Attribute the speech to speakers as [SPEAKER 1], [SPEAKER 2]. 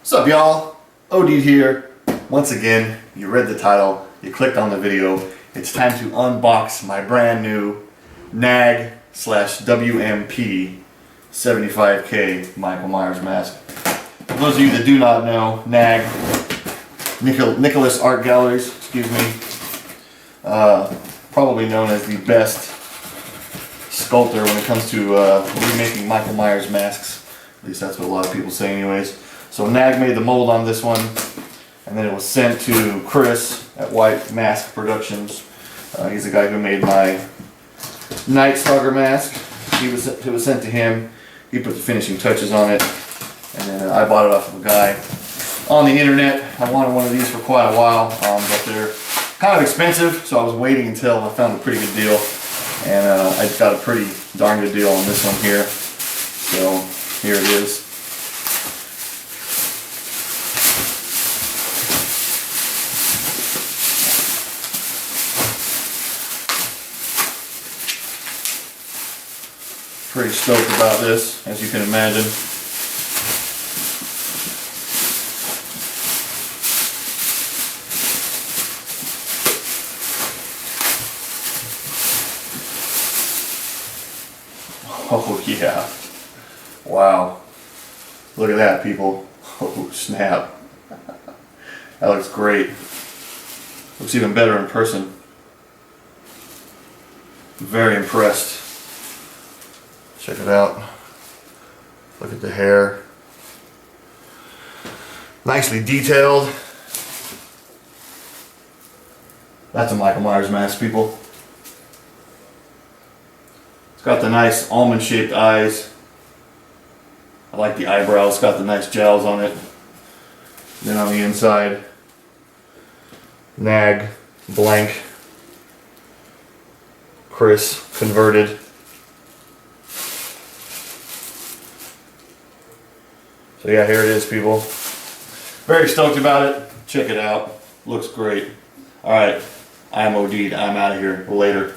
[SPEAKER 1] What's up, y'all? OD here. Once again, you read the title, you clicked on the video. It's time to unbox my brand new NAG / WMP 75K Michael Myers mask. For those of you that do not know, NAG, Nicholas Art Galleries, excuse me, probably known as the best sculptor when it comes to remaking Michael Myers masks. At least that's what a lot of people say anyways. So NAG made the mold on this one, and then it was sent to Chris at White Mask Productions. He's the guy who made my Night Stalker mask. It was sent to him. He put the finishing touches on it, and then I bought it off of a guy on the internet. I wanted one of these for quite a while, but they're kind of expensive, so I was waiting until I found a pretty good deal, and I got a pretty darn good deal on this one here. So here it is. Pretty stoked about this, as you can imagine. Oh yeah. Wow. Look at that, people. Oh snap. That looks great. Looks even better in person. Very impressed. Check it out. Look at the hair. Nicely detailed. That's a Michael Myers mask, people. It's got the nice almond-shaped eyes. I like the eyebrows. It's got the nice jowls on it. Then on the inside, NAG, blank, Chris, converted. So yeah, here it is, people. Very stoked about it. Check it out. Looks great. Alright, I'm OD'd. I'm out of here. Later.